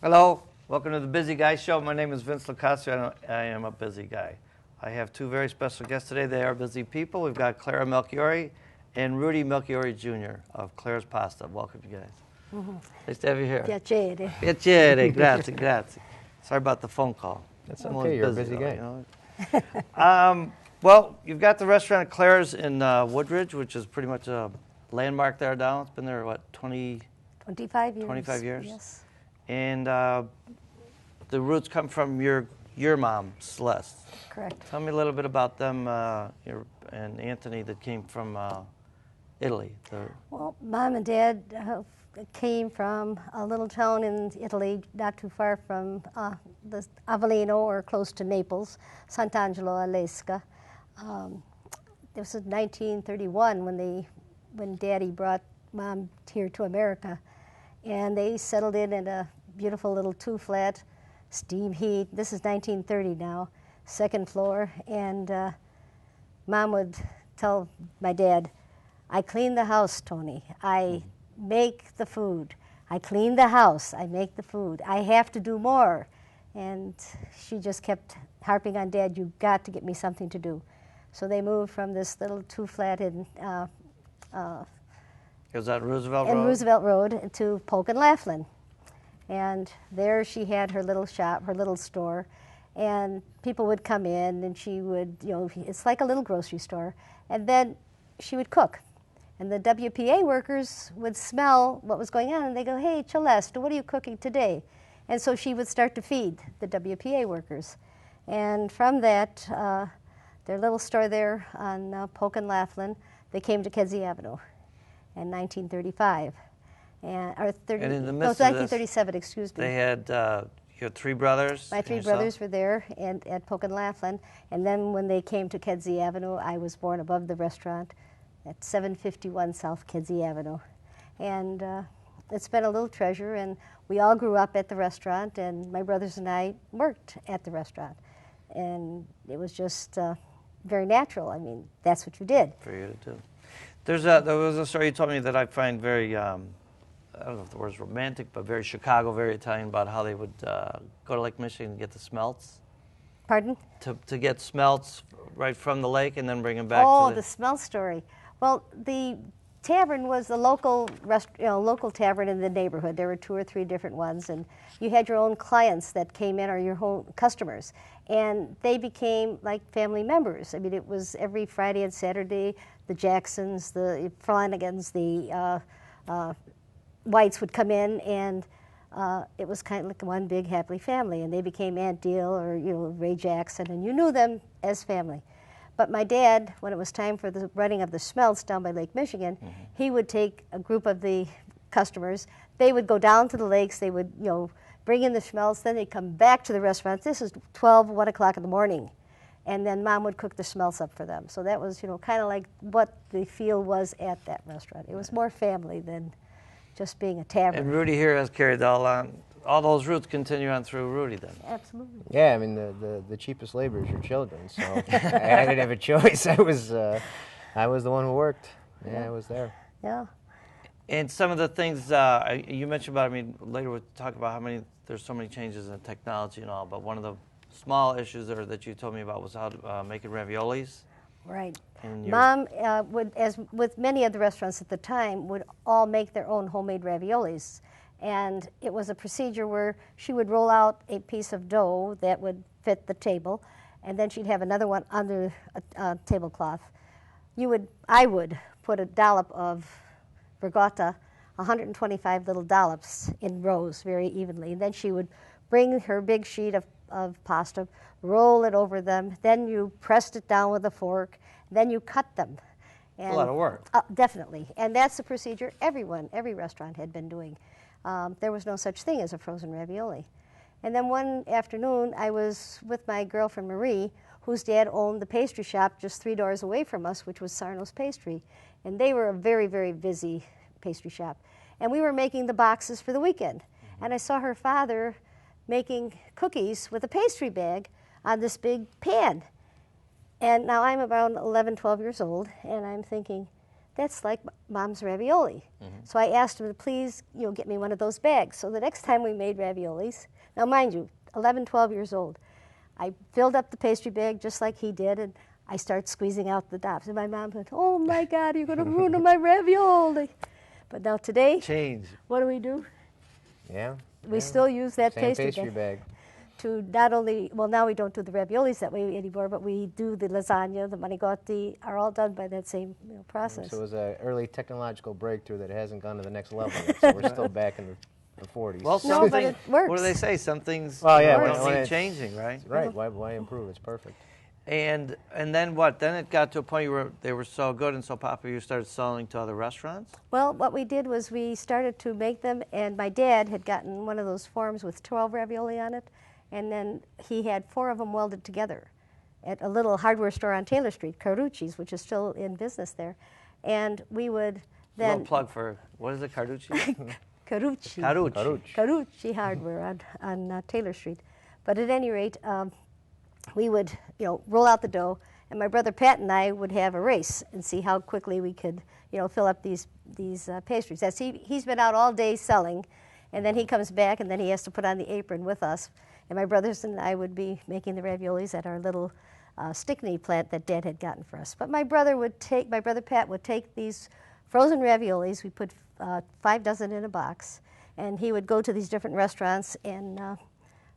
Hello, welcome to the Busy Guy Show. My name is Vince LoCascio, and I am a busy guy. I have two very special guests today. They are busy people. We've got Clara Melchiorre and Rudy Melchiorre Jr. of Clara's Pasta. Welcome, you guys. Mm-hmm. Nice to have you here. Piacere. Piacere, grazie, grazie. Sorry about the phone call. That's okay, you're a busy guy. You know? Well, you've got the restaurant at Clara's in Woodridge, which is pretty much a landmark there now. It's been there, what, 25 years. 25 years? Yes. And the roots come from your mom, Celeste. Correct. Tell me a little bit about them and Anthony that came from Italy. Well, Mom and Dad came from a little town in Italy, not too far from the Avellino or close to Naples, Sant'Angelo all'Esca. This was 1931 when Daddy brought Mom here to America. And they settled in a beautiful little two-flat, steam heat. This is 1930 now, second floor. And Mom would tell my dad, I clean the house, Tony. I make the food. I clean the house. I make the food. I have to do more. And she just kept harping on Dad, you've got to get me something to do. So they moved from this little two-flat in It was on Roosevelt Road? Roosevelt Road to Polk and Laughlin. And there she had her little shop, her little store, and people would come in and she would, it's like a little grocery store, and then she would cook. And the WPA workers would smell what was going on and they go, hey, Celeste, what are you cooking today? And so she would start to feed the WPA workers. And from that, their little store there on Polk and Laughlin, they came to Kedzie Avenue in 1935. Or 30, and in the no, midst of 1937, excuse me. They had your three brothers? My three brothers were there at Polk and Laughlin. And then when they came to Kedzie Avenue, I was born above the restaurant at 751 South Kedzie Avenue. And it's been a little treasure, and we all grew up at the restaurant, and my brothers and I worked at the restaurant. And it was just very natural. I mean, that's what you did. For you to do. There was a story you told me that I find very, I don't know if the word's romantic, but very Chicago, very Italian, about how they would go to Lake Michigan and get the smelts. Pardon? To get smelts right from the lake and then bring them back to the smelt story. Well, the tavern was the local local tavern in the neighborhood. There were 2 or 3 different ones, and you had your own clients that came in, or your own customers, and they became like family members. I mean, it was every Friday and Saturday, the Jacksons, the Flanagans, the Whites would come in, and it was kind of like one big happy family, and they became Aunt Deal or Ray Jackson, and you knew them as family. But my dad, when it was time for the running of the smelts down by Lake Michigan, he would take a group of the customers. They would go down to the lakes. They would, bring in the smelts. Then they'd come back to the restaurant. This is 1 o'clock in the morning. And then Mom would cook the smelts up for them. So that was, kind of like what the feel was at that restaurant. It was more family than just being a tavern. And Rudy here has carried all on. All those roots continue on through Rudy then. Absolutely. Yeah, I mean the cheapest labor is your children, so I didn't have a choice. I was the one who worked. Yeah, I was there. Yeah. And some of the things you mentioned about, later we'll talk about there's so many changes in technology and all, but one of the small issues that you told me about was how to making raviolis. Right. Mom would, as with many of the restaurants at the time, would all make their own homemade raviolis. And it was a procedure where she would roll out a piece of dough that would fit the table, and then she'd have another one under a tablecloth. I would put a dollop of ricotta, 125 little dollops in rows very evenly. And then she would bring her big sheet of pasta, roll it over them, then you pressed it down with a fork, then you cut them. And a lot of work. Definitely. And that's the procedure every restaurant had been doing. There was no such thing as a frozen ravioli. And then one afternoon, I was with my girlfriend Marie, whose dad owned the pastry shop just 3 doors away from us, which was Sarno's Pastry. And they were a very, very busy pastry shop. And we were making the boxes for the weekend. And I saw her father making cookies with a pastry bag on this big pan. And now I'm about 11, 12 years old, and I'm thinking, that's like Mom's ravioli. So I asked him to please, get me one of those bags. So the next time we made raviolis, now mind you, 11, 12 years old, I filled up the pastry bag just like he did, and I started squeezing out the tops. And my mom said, "Oh my God, you're going to ruin my ravioli." But now today, Change. what do? Yeah. We still use that Same pastry bag. to not only, well, now we don't do the raviolis that way anymore, but we do the lasagna, the manicotti, are all done by that same process. So it was an early technological breakthrough that hasn't gone to the next level yet. So we're still back in the 40s. Well, No, but something, it works. what do they say? Some things Well, yeah, we when don't need it's- changing, right? Right. Why improve? It's perfect. And then what? Then it got to a point where they were so good and so popular, you started selling to other restaurants? Well, what we did was we started to make them, and my dad had gotten one of those forms with 12 ravioli on it, and then he had 4 of them welded together at a little hardware store on Taylor Street, Carucci's, which is still in business there. And we would then... Little plug for, what is it, Carducci? Carucci. Carucci. Carucci Hardware on Taylor Street. But at any rate, we would, roll out the dough, and my brother Pat and I would have a race and see how quickly we could, fill up these pastries. As he's been out all day selling, and then he comes back, and then he has to put on the apron with us. And my brothers and I would be making the raviolis at our little Stickney plant that Dad had gotten for us. But my brother Pat would take these frozen raviolis. We put 5 dozen in a box, and he would go to these different restaurants and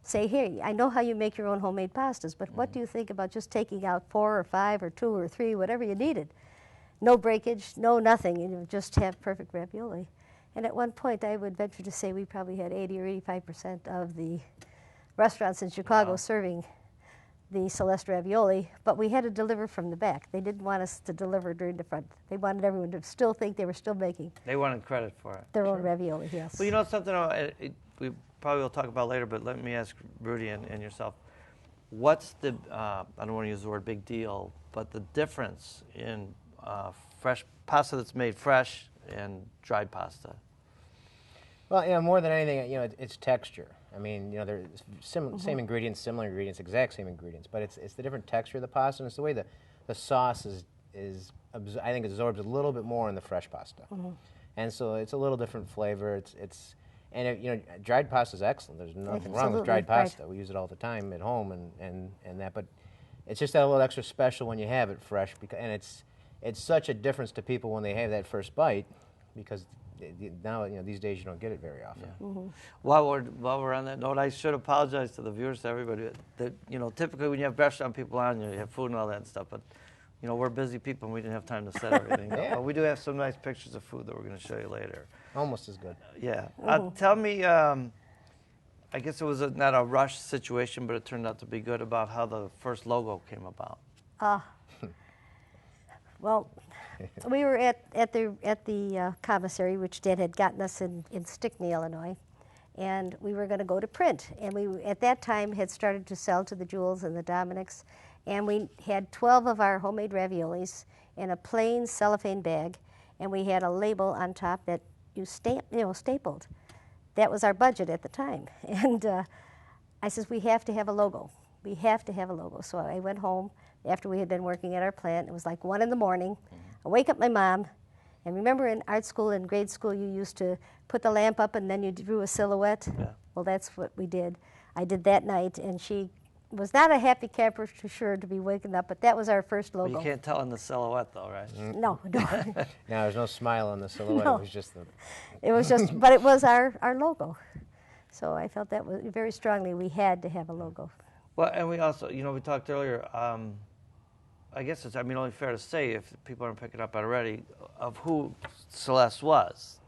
say, "Here, I know how you make your own homemade pastas, but what do you think about just taking out 4 or 5 or 2 or 3, whatever you needed? No breakage, no nothing, and you just have perfect ravioli." And at one point, I would venture to say we probably had 80 or 85% of the restaurants in Chicago serving the Celeste ravioli, but we had to deliver from the back. They didn't want us to deliver during the front. They wanted everyone to still think they were still making They wanted credit for it. their own ravioli, yes. Well, something we probably will talk about later, but let me ask Rudy and yourself. What's the, I don't want to use the word big deal, but the difference in fresh pasta that's made fresh and dried pasta? Well, more than anything, it's texture. I mean, they're same ingredients, similar ingredients, exact same ingredients, but it's the different texture of the pasta, and it's the way the sauce I think absorbs a little bit more in the fresh pasta, and so it's a little different flavor. Dried pasta is excellent. There's nothing wrong with dried pasta. We use it all the time at home and that, but it's just that little extra special when you have it fresh, and it's such a difference to people when they have that first bite, because now these days you don't get it very often. Yeah. While we're on that note, I should apologize to the viewers, to everybody. That typically when you have restaurant people on, you have food and all that stuff, but we're busy people and we didn't have time to set everything up. But we do have some nice pictures of food that we're going to show you later. Almost as good. Yeah. Tell me, I guess it was not a rush situation, but it turned out to be good, about how the first logo came about. Well, we were at the commissary, which Dad had gotten us in Stickney, Illinois, and we were going to go to print. And we, at that time, had started to sell to the Jewels and the Dominics, and we had 12 of our homemade raviolis in a plain cellophane bag, and we had a label on top that you stapled. That was our budget at the time. And I says, we have to have a logo. We have to have a logo. So I went home after we had been working at our plant. It was like 1 in the morning. I wake up my mom, and remember in art school and grade school you used to put the lamp up and then you drew a silhouette? Yeah. Well, that's what we did. I did that night, and she was not a happy camper for sure to be waking up, but that was our first logo. But you can't tell in the silhouette though, right? No. No, there's no smile on the silhouette. No. It was just It was just, but it was our logo. So I felt that was very strongly we had to have a logo. Well, and we also, we talked earlier, I guess it's, only fair to say, if people aren't picking up already, of who Celeste was.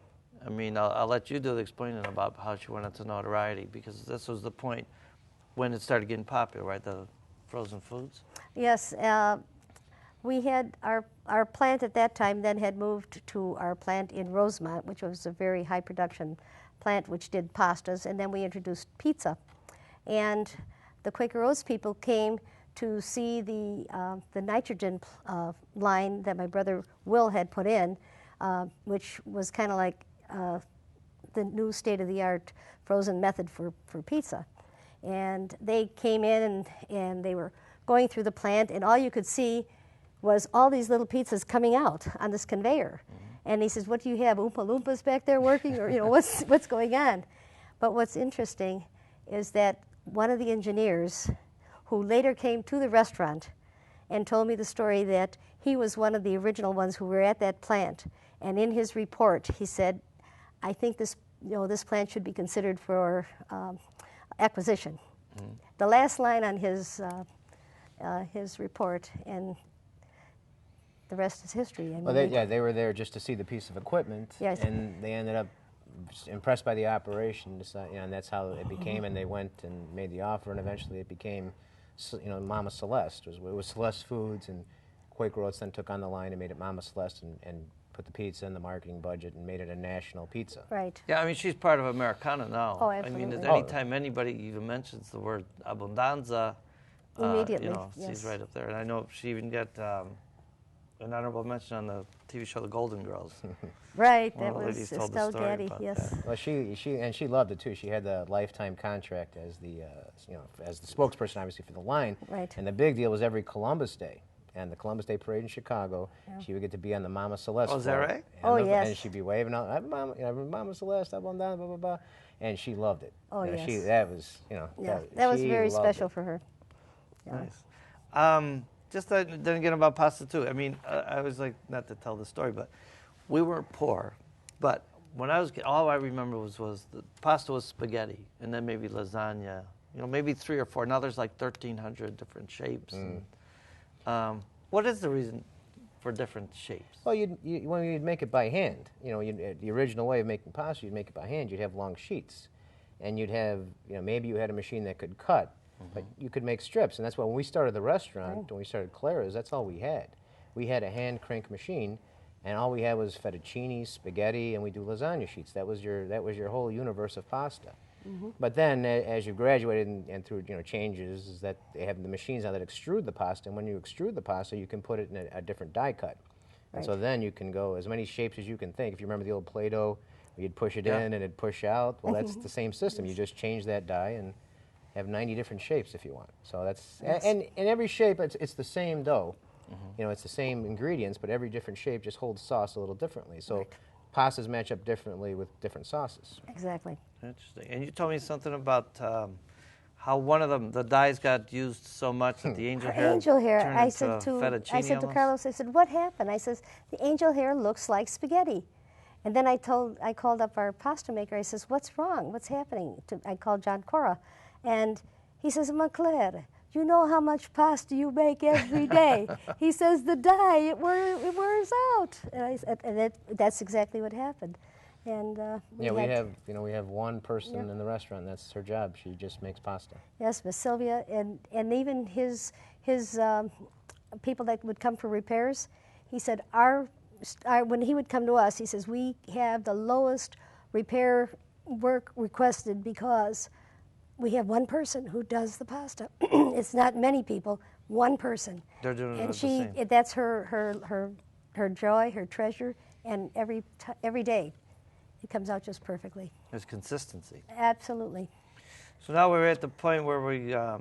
I'll let you do the explaining about how she went into notoriety, because this was the point when it started getting popular, right, the frozen foods? Yes, we had our plant at that time then had moved to our plant in Rosemont, which was a very high production plant which did pastas, and then we introduced pizza. And the Quaker Oats people came to see the nitrogen line that my brother Will had put in, which was kind of like the new state-of-the-art frozen method for pizza. And they came in and they were going through the plant, and all you could see was all these little pizzas coming out on this conveyor. And he says, what do you have, Oompa Loompas back there working? Or, what's going on? But what's interesting is that one of the engineers who later came to the restaurant and told me the story that he was one of the original ones who were at that plant. And in his report, he said, I think this plant should be considered for acquisition. The last line on his report, and the rest is history. I mean, Well, they were there just to see the piece of equipment, Yes. and they ended up impressed by the operation, and that's how it became. And they went and made the offer, and eventually it became, Mama Celeste. It was Celeste Foods, and Quaker Oats then took on the line and made it Mama Celeste, and put the pizza in the marketing budget and made it a national pizza. Right. Yeah, I mean, she's part of Americana now. Oh, I mean, absolutely. anytime anybody even mentions the word abundanza, Immediately, she's yes. right up there. And I know she even got an honorable mention on the TV show The Golden Girls. Right, One that of the was ladies told the Estelle story Gaddy, about yes. that. Well, she loved it too. She had the lifetime contract as the as the spokesperson, obviously, for the line. Right. And the big deal was every Columbus Day, and the Columbus Day parade in Chicago, she would get to be on the Mama Celeste. Oh, is that float. right? Oh, And yes. And she'd be waving out, "I'm Mama Celeste, up on down, blah blah blah," and she loved it. Oh, yes. That was Yeah, that was she very loved special it. for her. Yeah. Nice. Just then again about pasta too. I mean, I was like, not to tell the story, but we weren't poor. But when I was all I remember was the pasta was spaghetti, and then maybe lasagna. Maybe 3 or 4. Now there's like 1,300 different shapes. And, what is the reason for different shapes? Well, when you'd make it by hand, the original way of making pasta, you'd make it by hand. You'd have long sheets, and you'd have, maybe you had a machine that could cut, but you could make strips. And that's why when we started the restaurant, when we started Clara's, that's all we had. We had a hand crank machine, and all we had was fettuccine, spaghetti, and we do lasagna sheets. That was your whole universe of pasta. But then, as you graduated and through changes, is that they have the machines now that extrude the pasta, and when you extrude the pasta, you can put it in a different die cut. And so then you can go as many shapes as you can think. If you remember the old Play-Doh, where you'd push it in and it'd push out, well, that's the same system. You just change that die and have 90 different shapes if you want. So that's and in every shape, it's the same dough. It's the same ingredients, but every different shape just holds sauce a little differently. So pastas match up differently with different sauces. Exactly. Interesting. And you told me something about how one of them, the dyes got used so much that the angel hair turned I into said to fettuccine Carlos, I said, what happened? I says, the angel hair looks like spaghetti. And then I called up our pasta maker. I says, what's wrong? What's happening? I called John Cora, and he says, Ma Claire, you know how much pasta you make every day. He says, the dye, it wears out. And I said, and that's exactly what happened. And we have one person in the restaurant. That's her job. She just makes pasta. Yes, Miss Sylvia, and even his people that would come for repairs. He said when he would come to us, he says we have the lowest repair work requested because we have one person who does the pasta. It's not many people, one person. They're doing it and the same. that's her joy, her treasure, and every day. It comes out just perfectly. There's consistency. Absolutely. So now we're at the point where we, I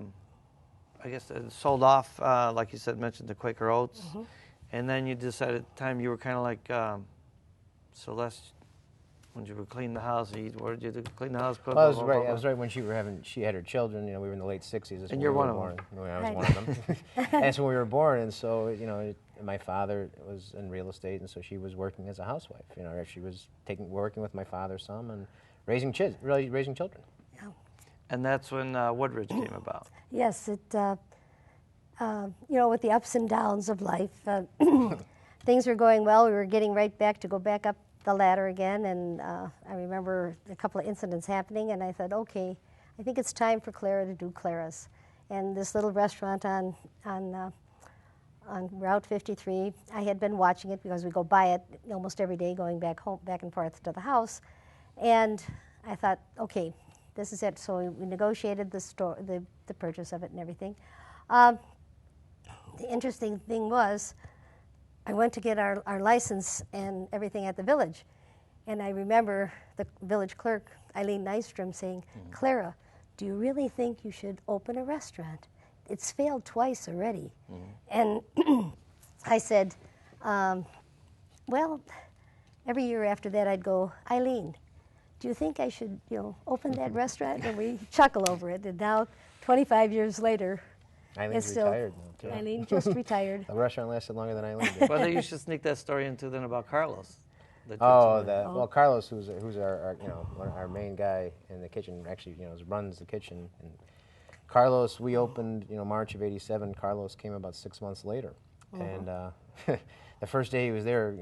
guess, sold off, like you said, mentioned the Quaker Oats. And then you decided at the time you were kind of like Celeste, when you would clean the house, what did you do? Clean the house? Well, I was right when she had her children. We were in the late 60s. And you're one of them. I was one of them. That's when we were born. And so, my father was in real estate, and so she was working as a housewife. She was working with my father some and raising children. Yeah. And that's when Woodridge came about. Yes, with the ups and downs of life, things were going well. We were getting go back up the ladder again, and I remember a couple of incidents happening, and I thought, okay, I think it's time for Clara to do Clara's. And this little restaurant on Route 53, I had been watching it because we go by it almost every day, going back and forth to the house, and I thought, okay, this is it. So we negotiated the purchase of it and everything. The interesting thing was, I went to get our license and everything at the village, and I remember the village clerk, Eileen Nystrom, saying, Clara, do you really think you should open a restaurant? It's failed twice already. And I said, well, every year after that I'd go, Eileen, do you think I should, open that restaurant? And we chuckle over it. And now, 25 years later, Eileen it's still retired now, too. Eileen just retired. The restaurant lasted longer than Eileen did. Whether you should sneak that story into then about Carlos. Well, Carlos, who's our main guy in the kitchen, actually, runs the kitchen. And Carlos, we opened, March of '87. Carlos came about 6 months later, and the first day he was there,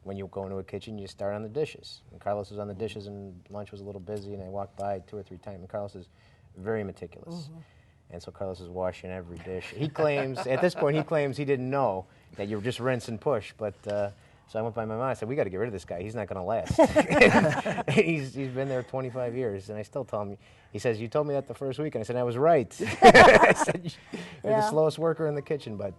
when you go into a kitchen, you start on the dishes. And Carlos was on the dishes, and lunch was a little busy, and I walked by 2 or 3 times. And Carlos is very meticulous, and so Carlos is washing every dish. He claims at this point he didn't know that you just rinse and push, but. So I went by my mom. I said, "We got to get rid of this guy. He's not going to last." he's been there 25 years, and I still tell him. He says, "You told me that the first week," and I said, "I was right." I said, "You're the slowest worker in the kitchen,n." But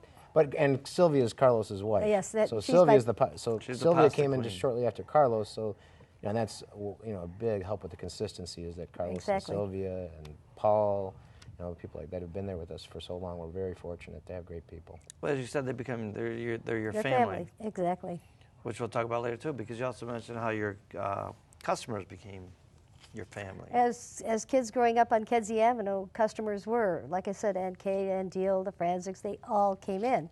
Sylvia's Carlos's wife. Yes, so Sylvia's Sylvia came in queen. just shortly after Carlos. So, and that's a big help with the consistency is that Carlos and Sylvia and Paul. People like that have been there with us for so long. We're very fortunate to have great people. Well, as you said, they're your Your family. Exactly. Which we'll talk about later too, because you also mentioned how your customers became your family. As kids growing up on Kedzie Avenue, customers were, like I said, Aunt Kay, Aunt Deal, the Franzics, they all came in.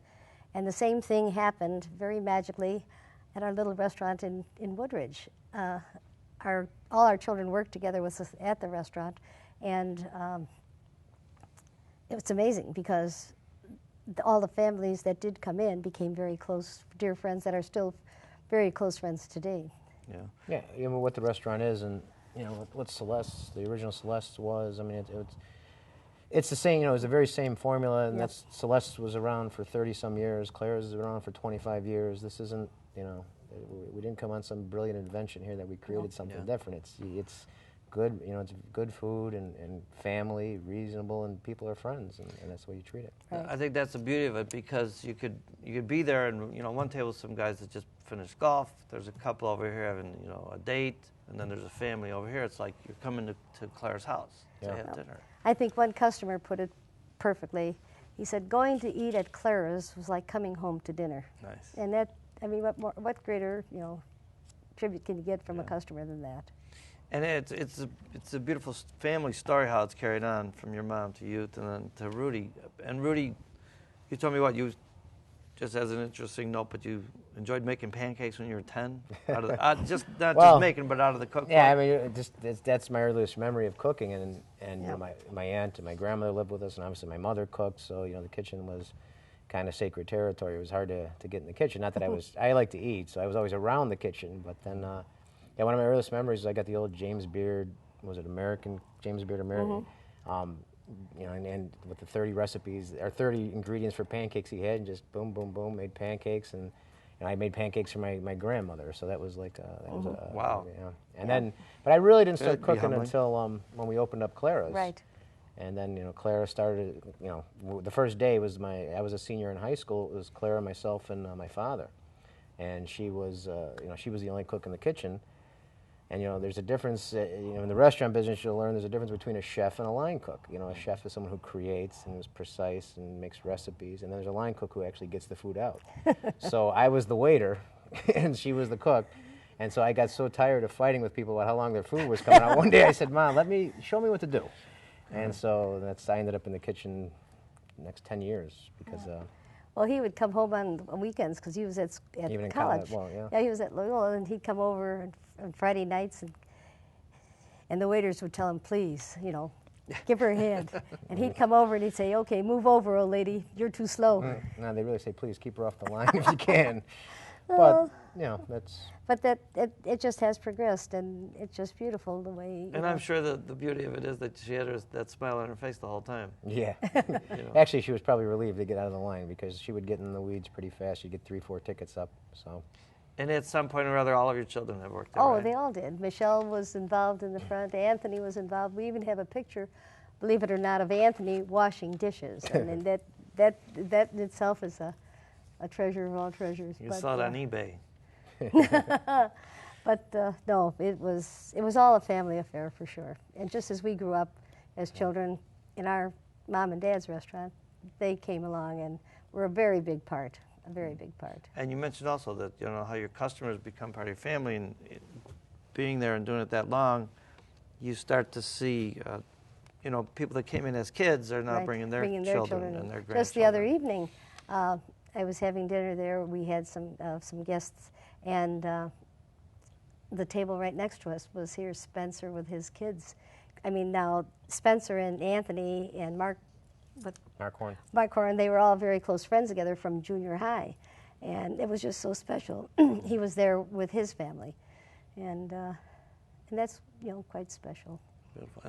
And the same thing happened very magically at our little restaurant in Woodridge. All our children worked together with us at the restaurant, and it's amazing because all the families that did come in became very close, dear friends that are still very close friends today. Yeah. Yeah, what the restaurant is, and what Celeste, the original Celeste was. I mean, it's the same. It's the very same formula, and that's Celeste was around for 30 some years. Clara's is around for 25 years. This isn't, we didn't come on some brilliant invention here that we created something different. It's good, it's good food and family, reasonable, and people are friends, and that's the way you treat it. Right. I think that's the beauty of it, because you could be there, and one table some guys that just finished golf. There's a couple over here having a date, and then there's a family over here. It's like you're coming to Clara's house to have dinner. I think one customer put it perfectly. He said, "Going to eat at Clara's was like coming home to dinner." Nice. And what greater tribute can you get from a customer than that? And it's a beautiful family story how it's carried on from your mom to you and then to Rudy. And Rudy, you told me you, just as an interesting note, but you enjoyed making pancakes when you were 10? Out of just making, but out of the cookbook. Yeah, I mean, that's my earliest memory of cooking, and my aunt and my grandmother lived with us, and obviously my mother cooked, so the kitchen was kind of sacred territory. It was hard to get in the kitchen. Not that I like to eat, so I was always around the kitchen, but then. Yeah, one of my earliest memories is I got the old James Beard, James Beard American, and with the 30 recipes, or 30 ingredients for pancakes he had, and just boom, boom, boom, made pancakes, and I made pancakes for my grandmother, so that was like, wow. And then, but I really didn't start cooking until when we opened up Clara's. Right. And then, Clara started, the first day was I was a senior in high school. It was Clara, myself, and my father. And she was, she was the only cook in the kitchen. And, there's a difference, in the restaurant business, you'll learn there's a difference between a chef and a line cook. A chef is someone who creates and is precise and makes recipes. And then there's a line cook who actually gets the food out. So I was the waiter, and she was the cook. And so I got so tired of fighting with people about how long their food was coming out. One day I said, "Mom, show me what to do." And so I ended up in the kitchen the next 10 years because... Well, he would come home on weekends because he was at Even in college. Well, yeah, he was at Loyola, and he'd come over on Friday nights, and the waiters would tell him, "Please, give her a hand." And he'd come over and he'd say, "Okay, move over, old lady. You're too slow." No, they really say, "Please keep her off the line if you can." But that's. But it just has progressed, and it's just beautiful the way. And I'm sure the beauty of it is that she had that smile on her face the whole time. Yeah. Actually, she was probably relieved to get out of the line because she would get in the weeds pretty fast. She'd get 3-4 tickets up. So. And at some point or other, all of your children have worked there, Oh, right? they all did. Michelle was involved in the front. Anthony was involved. We even have a picture, believe it or not, of Anthony washing dishes. And that in itself is a treasure of all treasures. You saw it on eBay. But no, it was all a family affair for sure. And just as we grew up as children in our mom and dad's restaurant, they came along and were a very big part a very big part. And you mentioned also that, you know, how your customers become part of your family, and being there and doing it that long, you start to see, you know, people that came in as kids are now Right, bringing their bringing children and their grandchildren. Just the other evening, I was having dinner there. We had some guests, and the table right next to us was here, Spencer with his kids. I mean, now Spencer and Anthony and Mark Horn, they were all very close friends together from junior high, and it was just so special. He was there with his family, and that's, you know, quite special. Beautiful.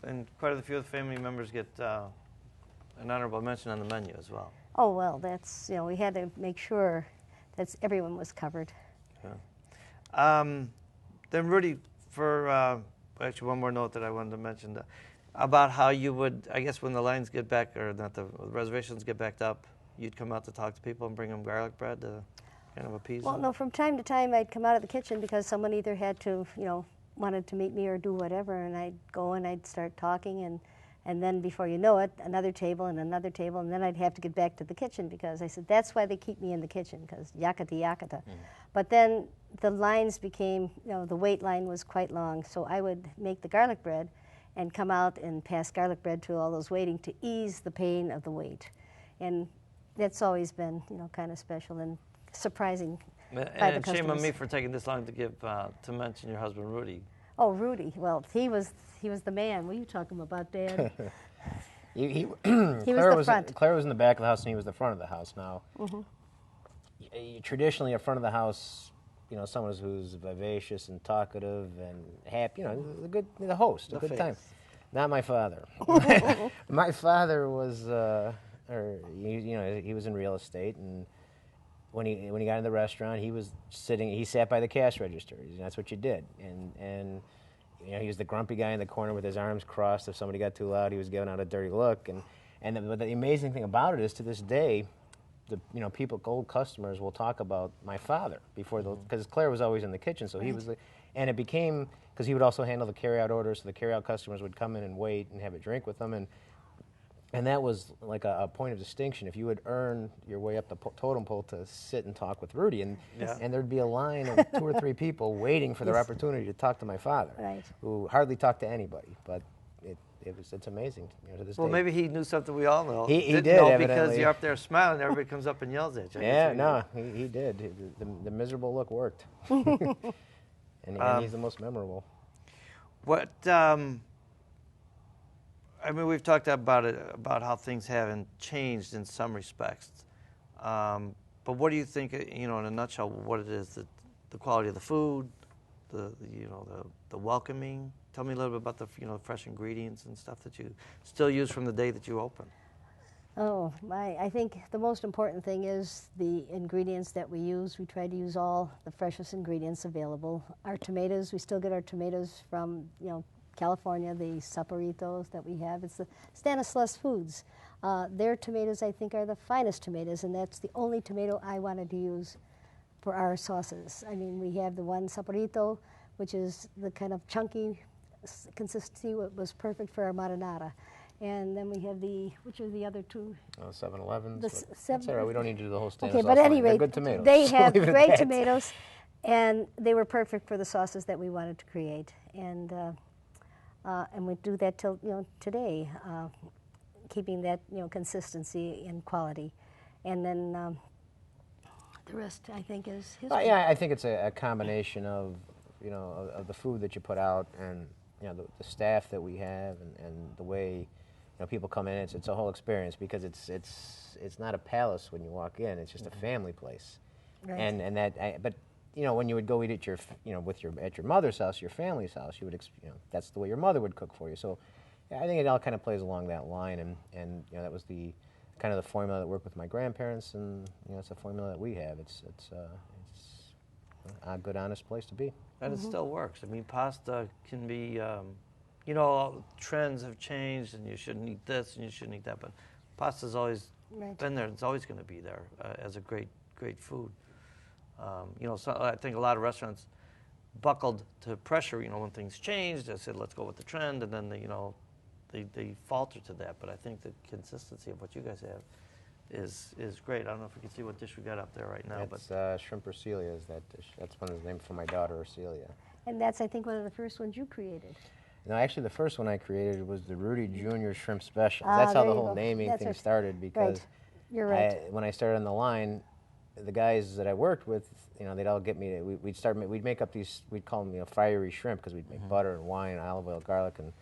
And quite a few of the family members get an honorable mention on the menu as well. Oh, well, that's, you know, we had to make sure that everyone was covered. Yeah. Then Rudy, for actually one more note that I wanted to mention about how you would, I guess when the lines get back, or not, the reservations get backed up, you'd come out to talk to people and bring them garlic bread to kind of appease Well, them? no, from time to time I'd come out of the kitchen because someone either had to, you know, wanted to meet me or do whatever, and I'd go and I'd start talking, and then before you know it, another table, and then I'd have to get back to the kitchen because I said, that's why they keep me in the kitchen, because yakata yakata. Mm-hmm. But then the lines became, you know, the wait line was quite long, so I would make the garlic bread and come out and pass garlic bread to all those waiting to ease the pain of the wait. And that's always been, you know, kind of special and surprising by the customers. Shame on me for taking this long to give to mention your husband Rudy. Oh, Rudy. Well, he was the man. What are you talking about, Dad? he was the front. Clara was in the back of the house, and he was the front of the house. Now, traditionally, a front of the house, you know, someone who's vivacious and talkative and happy, you know, the host, a good time. Not my father. My father was, he was in real estate, and when he got in the restaurant, he sat by the cash register. That's what you did, and you know, he was the grumpy guy in the corner with his arms crossed. If somebody got too loud, he was giving out a dirty look. But the amazing thing about it is, to this day, old customers will talk about my father because Claire was always in the kitchen, so he was and it became, because he would also handle the carryout orders, so the carryout customers would come in and wait and have a drink with them, and that was like a point of distinction. If you would earn your way up the totem pole to sit and talk with Rudy, and there'd be a line of 2 or 3 people waiting for their opportunity to talk to my father, who hardly talked to anybody, but it's amazing, you know, to this day. Well, maybe he knew something we all know. He Didn't did, know evidently. Because you're up there smiling, everybody comes up and yells at you. Yeah, no, he did. The miserable look worked. and he's the most memorable. What, I mean, we've talked about how things haven't changed in some respects. But what do you think, you know, in a nutshell, what it is, the quality of the food, the welcoming? Tell me a little bit about the, you know, fresh ingredients and stuff that you still use from the day that you open. Oh, I think the most important thing is the ingredients that we use. We try to use all the freshest ingredients available. Our tomatoes, we still get our tomatoes from, you know, California, the Saporitos that we have. It's the Stanislaus Foods. Their tomatoes, I think, are the finest tomatoes, and that's the only tomato I wanted to use for our sauces. I mean, we have the one Saporito, which is the kind of chunky consistency, what was perfect for our marinara. And then we have which are the other two? 7-Elevens. That's all right, we don't need to do the whole Stanislaus. Okay, but anyway, they're good tomatoes. They have great tomatoes, and they were perfect for the sauces that we wanted to create. And we do that till, you know, today, keeping that, you know, consistency and quality. And then the rest, I think, is history. Yeah, I think it's a combination of, you know, of the food that you put out, and, you know, the staff that we have, and the way, you know, people come in. It's a whole experience, because it's not a palace when you walk in. It's just a family place. Right. But you know, when you would go eat at your, you know, at your mother's house, your family's house, you would, you know, that's the way your mother would cook for you. So, yeah, I think it all kind of plays along that line, and you know, that was the kind of the formula that worked with my grandparents, and, you know, it's a formula that we have. It's a good, honest place to be. And it still works. I mean, pasta can be, you know, trends have changed, and you shouldn't eat this and you shouldn't eat that, but pasta's always been there. It's always going to be there as a great food. You know, so I think a lot of restaurants buckled to pressure, you know, when things changed. They said, let's go with the trend, and then they falter to that. But I think the consistency of what you guys have is great. I don't know if we can see what dish we got up there right now, but It's shrimp Urcelia is that dish. That's one of the names for my daughter, Urcelia. And that's, I think, one of the first ones you created. No, actually, the first one I created was the Rudy Jr. Shrimp Special. Ah, That's how there the you whole go. naming That's thing right. started because You're right. when I started on the line, the guys that I worked with, they'd all get me. We'd make up these. We'd call them, fiery shrimp because we'd make butter and wine, olive oil, garlic, and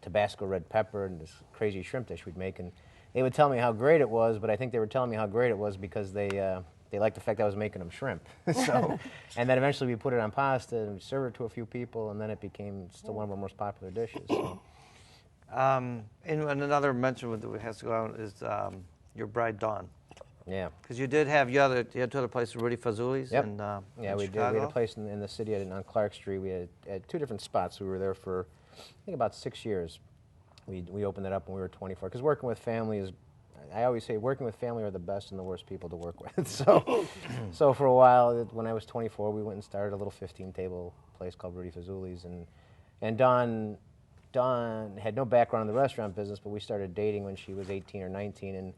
Tabasco red pepper, and this crazy shrimp dish we'd make. And they would tell me how great it was, but I think they were telling me how great it was because they liked the fact I was making them shrimp. So, and then eventually we put it on pasta and we served it to a few people, and then it became still one of our most popular dishes. So. and another mention that has to go on is your bride Dawn. Yeah. Because you had two other places, Rudy Fazuli's Yep. in we Chicago. did. We had a place in the city on Clark Street. We had two different spots. We were there for, I think, about 6 years. We opened it up when we were 24. Because working with family is, I always say, working with family are the best and the worst people to work with. So for a while, when I was 24, we went and started a little 15-table place called Rudy Fazuli's. And Dawn had no background in the restaurant business, but we started dating when she was 18 or 19, and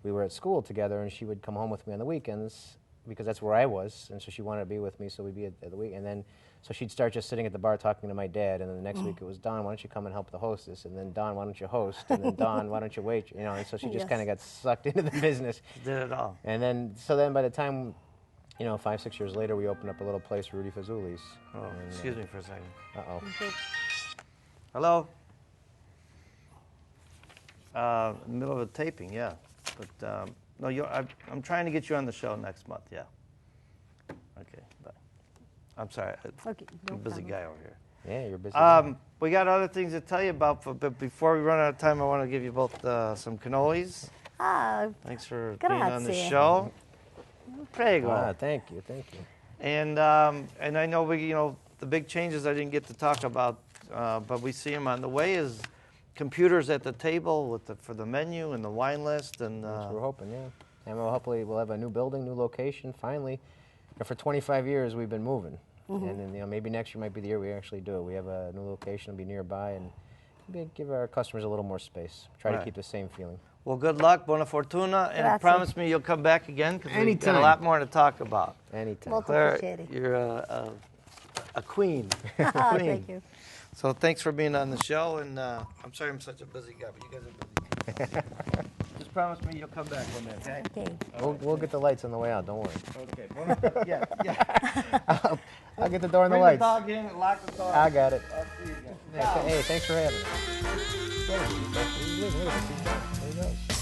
we were at school together, and she would come home with me on the weekends because that's where I was, and so she wanted to be with me, so we'd be at the week. And then, so she'd start just sitting at the bar talking to my dad, and then the next week it was, Don, why don't you come and help the hostess? And then, Don, why don't you host? And then, Don, why don't you wait? And so she just Yes. kind of got sucked into the business. Did it all. And then, by the time, 5, 6 years later, we opened up a little place, Rudy Fazuli's. Oh, And, excuse me for a second. Uh-oh. Hello? Middle of a taping, yeah. But no, I'm trying to get you on the show next month, yeah. Okay, bye. I'm sorry, Okay, no I'm a busy problem. guy over here. Yeah, you're busy. We got other things to tell you about, but before we run out of time, I want to give you both some cannolis. Ah, Thanks for being on the Grazie. show. Prego. Thank you. And I know the big changes I didn't get to talk about, but we see them on the way is computers at the table for the menu and the wine list, and That's what we're hoping, yeah. And hopefully we'll have a new building, new location, finally. For 25 years we've been moving. And then, maybe next year might be the year we actually do it. We have a new location, it'll be nearby, and maybe give our customers a little more space. Try to Right. keep the same feeling. well, good luck, buona fortuna, and Grazie. promise me you'll come back again because we've got a Anytime. lot more to talk about. Anytime. Molto Claire, piacere. you're a queen. Ah, queen. thank you. So thanks for being on the show, and I'm sorry I'm such a busy guy, but you guys are busy. Just promise me you'll come back one day, okay? Okay. We'll get the lights on the way out, don't worry. Okay. Yeah. I'll get the door and the Bring lights. the dog in and lock the door. I got it. I'll see you again. Hey, thanks for having us. There you go.